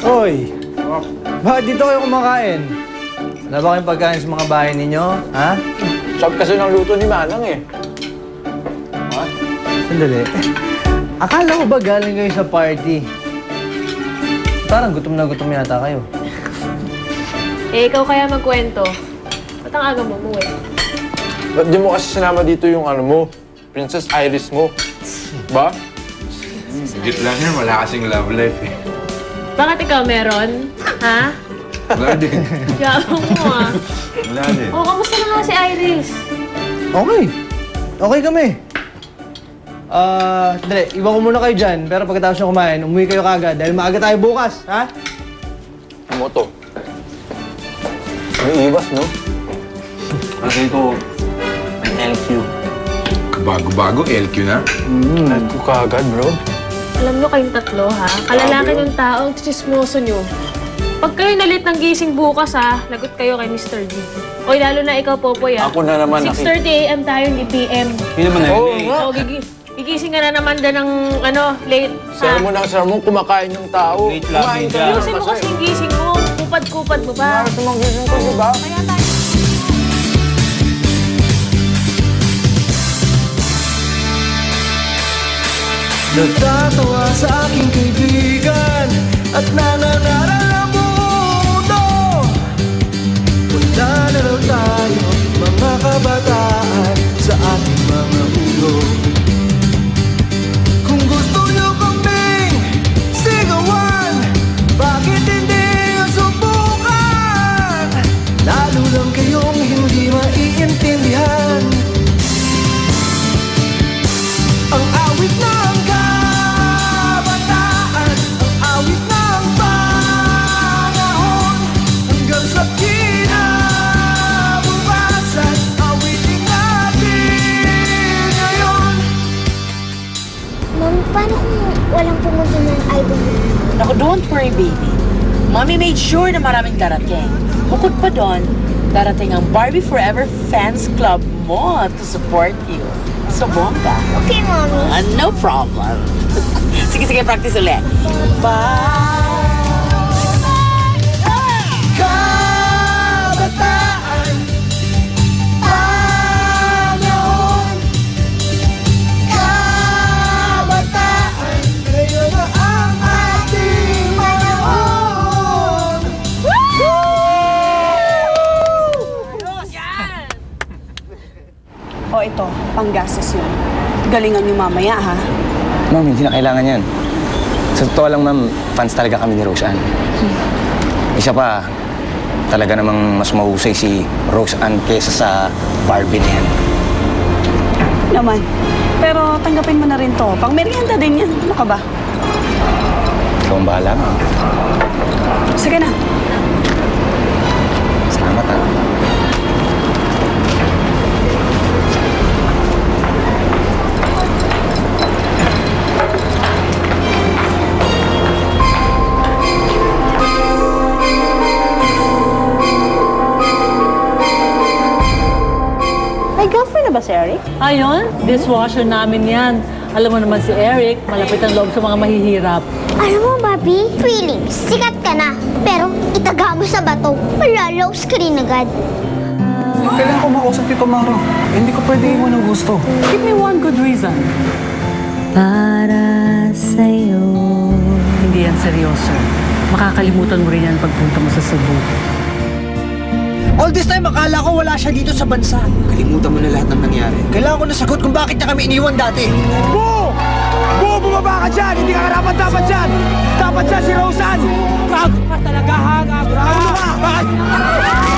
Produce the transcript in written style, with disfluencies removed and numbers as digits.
Hoy! Bakit dito kayo kumakain? Wala ba kayong pagkain sa mga bahay ninyo? Ha? Sarap kasi ng luto ni Manang eh. Sandali. Akala ko ba galing kayo sa party? Parang gutom na gutom yata kayo. Eh, ikaw kaya magkwento. Ba't ang aga mo umuwi? Ba't di mo kasi sinama dito yung ano mo? Princess Iris mo. Ba? Sigit lang yan, wala kasing love life eh. Bakit ikaw meron? Ha? Wala din. Yabang mo ah. Wala din. Oh, kamusta na nga si Iris? Okay. Okay kami. Sandali. Iwan ko muna kayo dyan. Pero pagkatapos nyo kumain, umuwi kayo kagad dahil maaga tayo bukas, ha? Ano to? May iwas, no? Kasi ko, Ang LQ. bago-bago, LQ na. LQ ka agad, bro. Alam nyo kayong tatlo, ha? Kalalaki ng taong chismoso nyo. Pag kayo nalit ng gising bukas, ha? Lagot kayo kay Mr. G. Oy, lalo na ikaw, Popoy, ha? Ako na naman 6:30 a.m. tayo, hindi p.m. Hindi naman na Oo yun nga. Oh, gigising ka na naman dyan ng, late, ha? Sermon, kumakain yung tao. Late lang Kumain din ka dyan. na Ayusin mo kasi yung gising mo. Kupad-kupad mo ba? Para sa mga gising ko, di ba? Kaya tayo. Natatawa sa aking kaibigan at nanangaral ang buong mundo. Wala na raw tayo, mga kabataan, sa ating mga ulo. Kung gusto nyo kaming sigawan, bakit hindi nyo subukan? Lalo lang kayong hindi maiintindihan ang awit ng kabataan, ang awit ng panahon, hanggang sa kinabukasan, awitin natin ngayon. Mom, paano kung walang pumunta ng idol mo? Naku, don't worry, baby. Mommy made sure na maraming darating. Bukod pa doon, darating ang Barbie Forever Fans Club mo to support you. So, bongga. Okay, Mommy. No problem. Sige, practice ulit. Kabataan, panahon, kabataan, ngayon na ang ating panahon. O ito, panggastos yun. Galingan niyo mamaya, ha? Ma'am, hindi na kailangan yan. Sa totoo lang, ma'am, fans talaga kami ni Roseanne. Isa pa, talaga namang mas mahusay si Roseanne kesa sa Barbie na yan. Naman. Pero tanggapin mo na rin to. Pang merienda din yan. Ano ka ba? Ikaw ang bahala, ma'am. Sige na. Salamat, ha. May girlfriend na ba si Eric? Ayun, dishwasher namin yan. Alam mo naman si Eric, malapit ang loob sa mga mahihirap. Alam mo, Barbie, feeling, sikat ka na. Pero itaga mo sa bato, malalaw screen agad. Kailangan ko makausap kay Tomaro. Hindi ko pwede iwan ng gusto. Give me one good reason. Para sa'yo. Hindi yan seryoso. Makakalimutan mo rin yan pagpunta mo sa Cebu. All this time, akala ko wala siya dito sa bansa. Kalimutan mo na lahat ng nangyari. Kailangan ko na sagot kung bakit niya kami iniwan dati. Boo! Boo! Bumaba ka dyan! Hindi ka dapat dyan! Dapat dyan si Roseanne! Gago ka talaga, ha? Gago ka! Bakit?